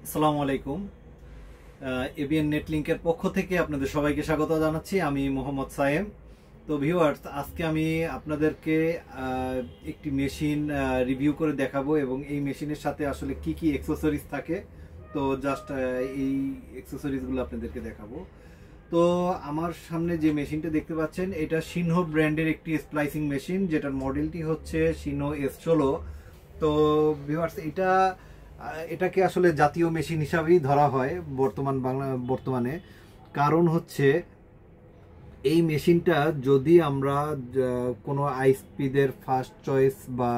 আসসালামু আলাইকুম। এবিএন নেটলিংকের পক্ষ থেকে আপনাদের সবাইকে স্বাগত জানাচ্ছি। আমি মোহাম্মদ সায়েম। তো ভিউয়ার্স, আজকে আমি আপনাদেরকে একটি মেশিন রিভিউ করে দেখাবো এবং এই মেশিনের সাথে আসলে কি কি অ্যাক্সেসরিজ থাকে। তো জাস্ট এই অ্যাক্সেসরিজগুলো আপনাদেরকে দেখাবো। তো আমার সামনে যে মেশিনটা দেখতে পাচ্ছেন, এটা সিনহো ব্র্যান্ডের একটি স্প্লাইসিং মেশিন, যেটার মডেলটি হচ্ছে সিনহো S16। তো ভিউয়ার্স, এটাকে আসলে জাতীয় মেশিন হিসাবেই ধরা হয় বর্তমানে। কারণ হচ্ছে এই মেশিনটা যদি আমরা কোনো আইএসপিদের ফার্স্ট চয়েস বা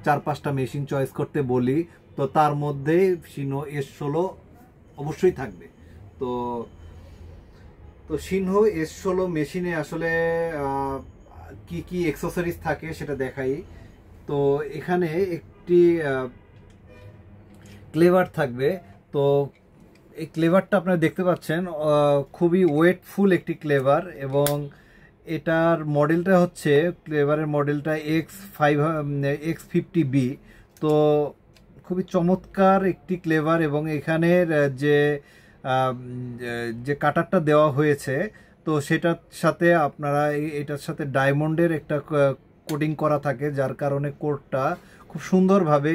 4-5টা মেশিন চয়েস করতে বলি, তো তার মধ্যে সিনহো S16 অবশ্যই থাকবে। তো তো সিনহো S16 মেশিনে আসলে কি কি অ্যাক্সেসরিজ থাকে সেটা দেখাই। তো এখানে একটি ক্লেভার থাকবে। তো এই ক্লেভারটা আপনারা দেখতে পাচ্ছেন, খুবই ওয়েটফুল একটি ক্লেভার, এবং এটার মডেলটা হচ্ছে, ক্লেভারের মডেলটা X50B। তো খুবই চমৎকার একটি ক্লেভার, এবং এখানের যে যে কাটারটা দেওয়া হয়েছে, তো সেটার সাথে আপনারা এটার সাথে ডায়মন্ডের একটা কোটিং করা থাকে, যার কারণে কোটটা খুব সুন্দরভাবে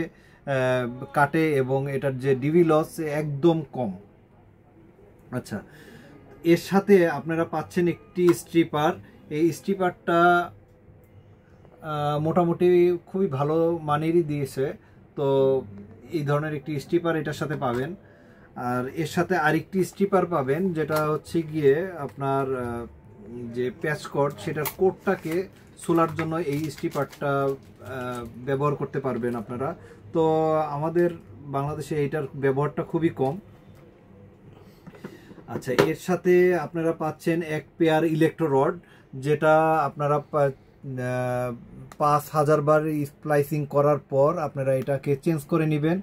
কাটে এবং এটার যে ডিবি লস একদম কম। আচ্ছা, এর সাথে আপনারা পাচ্ছেন একটি স্ট্রিপার। এই স্ট্রিপারটা মোটামুটি খুবই ভালো মানেরই দিয়েছে। তো এই ধরনের একটি স্ট্রিপার এটার সাথে পাবেন। আর এর সাথে আরেকটি স্ট্রিপার পাবেন, যেটা হচ্ছে গিয়ে আপনার যে প্যাচ কর্ড, সেটার কোডটাকে সোলার জন্য এই স্ট্রিপারটা ব্যবহার করতে পারবেন আপনারা। তো আমাদের বাংলাদেশে এইটার ব্যবহারটা খুবই কম। আচ্ছা, এর সাথে আপনারা পাচ্ছেন এক পেয়ার ইলেকট্রো রড, যেটা আপনারা 5000 বার স্প্লাইসিং করার পর আপনারা এটাকে চেঞ্জ করে নেবেন।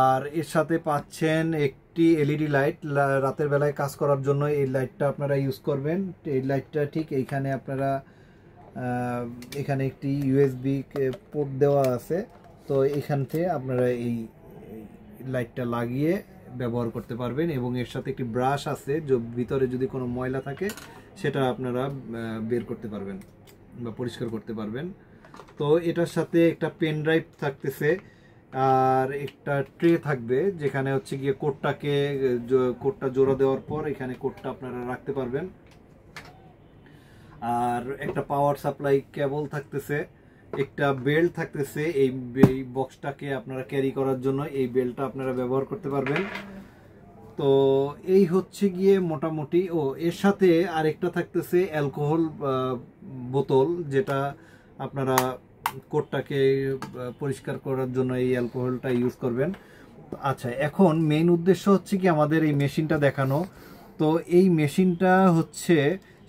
আর এর সাথে পাচ্ছেন একটি এলইডি লাইট, রাতের বেলায় কাজ করার জন্য এই লাইটটা আপনারা ইউজ করবেন। এই লাইটটা ঠিক এইখানে আপনারা এখানে একটি ইউএসবি পোর্ট দেওয়া আছে। তো এখান থেকে আপনারা এই লাইটটা লাগিয়ে ব্যবহার করতে পারবেন, এবং এর সাথে একটি ব্রাশ আছে, যে ভিতরে যদি কোনো ময়লা থাকে সেটা আপনারা বের করতে পারবেন বা পরিষ্কার করতে পারবেন। তো এটার সাথে একটা পেন ড্রাইভ থাকতেছে, আর একটা ট্রে থাকবে, যেখানে হচ্ছে গিয়ে কোডটা জোড়া দেওয়ার পর এখানে কোডটা আপনারা রাখতে পারবেন। আর একটা পাওয়ার সাপ্লাই কেবল থাকতেছে, একটা বেল্ট থাকতেছে। এই বক্সটাকে আপনারা ক্যারি করার জন্য এই বেল্টটা আপনারা ব্যবহার করতে পারবেন। তো এই হচ্ছে গিয়ে মোটামুটি। এর সাথে আরেকটা থাকতেছে অ্যালকোহল বোতল, যেটা আপনারা কোটটাকে পরিষ্কার করার জন্য এই অ্যালকোহলটা ইউজ করবেন। আচ্ছা, এখন মেইন উদ্দেশ্য হচ্ছে কি আমাদের এই মেশিনটা দেখানো। তো এই মেশিনটা হচ্ছে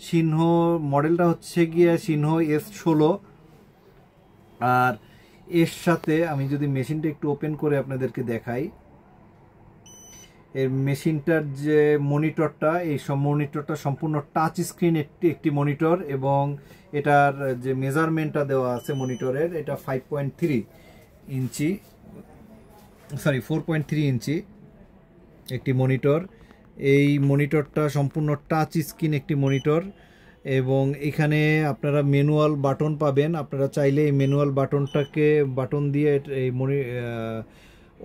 সিনহো, মডেলটা হচ্ছে গিয়ে সিনহো S16। আর এর সাথে আমি যদি মেশিনটা একটু ওপেন করে আপনাদেরকে দেখাই, এর মেশিনটার যে মনিটরটা, এই সব মনিটরটা সম্পূর্ণ টাচ স্ক্রিন একটি মনিটর, এবং এটার যে মেজারমেন্টটা দেওয়া আছে মনিটরের, এটা 5.3 ইঞ্চি, সরি 4.3 ইঞ্চি একটি মনিটর। এই মনিটরটা সম্পূর্ণ টাচ স্ক্রিন একটি মনিটর, এবং এখানে আপনারা ম্যানুয়াল বাটন পাবেন। আপনারা চাইলে এই ম্যানুয়াল বাটন দিয়ে এই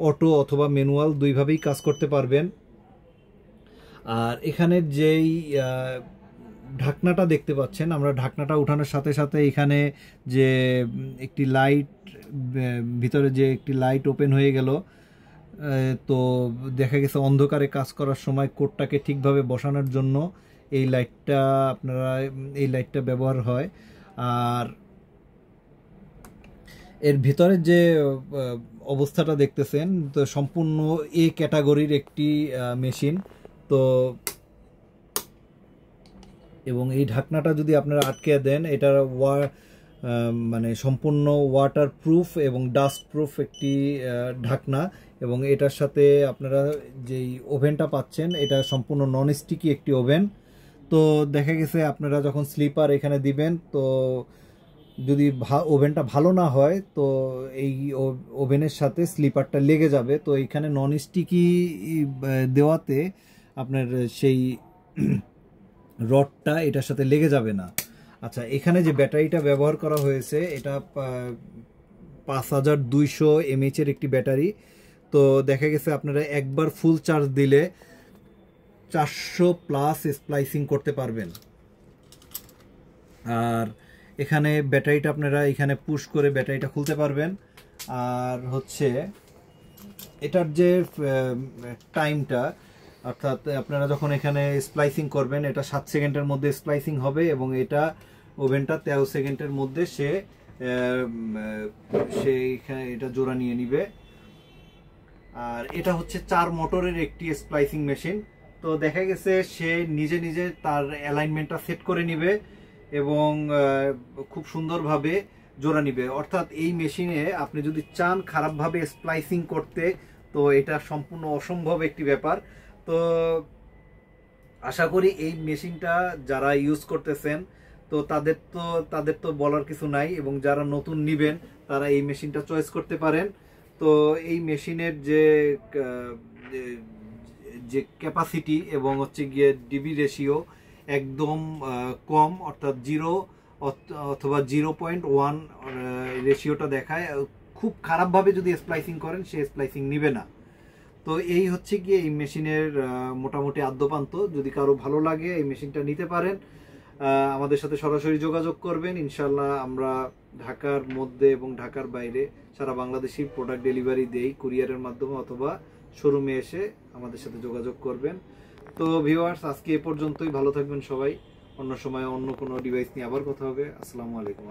অটো অথবা ম্যানুয়াল দুইভাবেই কাজ করতে পারবেন। আর এখানের যেই ঢাকনাটা দেখতে পাচ্ছেন, আমরা ঢাকনাটা উঠানোর সাথে সাথে এখানে যে একটি লাইট, ভিতরে যে একটি লাইট ওপেন হয়ে গেল। তো দেখা গেছে অন্ধকারে কাজ করার সময় কোডটাকে ঠিকভাবে বসানোর জন্য এই লাইটটা ব্যবহার হয়। আর এর ভিতরে যে অবস্থাটা দেখতেছেন, তো সম্পূর্ণ এ ক্যাটাগরির একটি মেশিন। তো এবং এই ঢাকনাটা যদি আপনারা আটকে দেন, এটার মানে সম্পূর্ণ ওয়াটার প্রুফ এবং ডাস্ট প্রুফ একটি ঢাকনা, এবং এটার সাথে আপনারা যেই ওভেনটা পাচ্ছেন, এটা সম্পূর্ণ নন স্টিকি একটি ওভেন। তো দেখা গেছে আপনারা যখন স্লিপার এখানে দিবেন, তো যদি ওভেনটা ভালো না হয় তো এই ওভেনের সাথে স্লিপারটা লেগে যাবে। তো এইখানে নন স্টিকি দেওয়াতে আপনার সেই রডটা এটার সাথে লেগে যাবে না। আচ্ছা, এখানে যে ব্যাটারিটা ব্যবহার করা হয়েছে এটা 5200 mAh এর একটি ব্যাটারি। তো দেখা গেছে আপনারা একবার ফুল চার্জ দিলে 400+ স্প্লাইসিং করতে পারবেন। আর এখানে ব্যাটারিটা আপনারা এখানে পুশ করে ব্যাটারিটা খুলতে পারবেন। আর হচ্ছে এটার যে টাইমটা, অর্থাৎ আপনারা যখন এখানে স্প্লাইসিং করবেন এটা 7 সেকেন্ডের মধ্যে স্প্লাইসিং হবে এবং এটা ওভেনটা 13 সেকেন্ডের মধ্যে সে এটা জোড়া নিয়ে নিবে। আর এটা হচ্ছে 4 মোটরের একটি স্প্লাইসিং মেশিন। তো দেখা গেছে সে নিজে নিজে তার অ্যালাইনমেন্টটা সেট করে নিবে এবং খুব সুন্দরভাবে জোড়া নিবে। অর্থাৎ এই মেশিনে আপনি যদি চান খারাপভাবে স্প্লাইসিং করতে, তো এটা সম্পূর্ণ অসম্ভব একটি ব্যাপার। তো আশা করি এই মেশিনটা যারা ইউজ করতেছেন তো তাদের তো বলার কিছু নাই, এবং যারা নতুন নিবেন তারা এই মেশিনটা চয়েস করতে পারেন। তো এই মেশিনের যে ক্যাপাসিটি এবং হচ্ছে গিয়ে ডিবি রেশিও একদম কম, অর্থাৎ 0 অথবা 0.1 রেশিওটা দেখায়। খুব খারাপভাবে যদি স্প্লাইসিং করেন সে স্প্লাইসিং নিবে না। তো এই হচ্ছে গিয়ে এই মেশিনের মোটামুটি আদ্যপান্ত। যদি কারো ভালো লাগে এই মেশিনটা নিতে পারেন, আমাদের সাথে সরাসরি যোগাযোগ করবেন। ইনশাল্লাহ আমরা ঢাকার মধ্যে এবং ঢাকার বাইরে সারা বাংলাদেশি প্রোডাক্ট ডেলিভারি দেই কুরিয়ারের মাধ্যমে, অথবা শোরুমে এসে আমাদের সাথে যোগাযোগ করবেন। তো ভিউয়ার্স, আজকে এ পর্যন্তই। ভালো থাকবেন সবাই। অন্য সময় অন্য কোনো ডিভাইস নিয়ে আবার কথা হবে। আসসালামু আলাইকুম।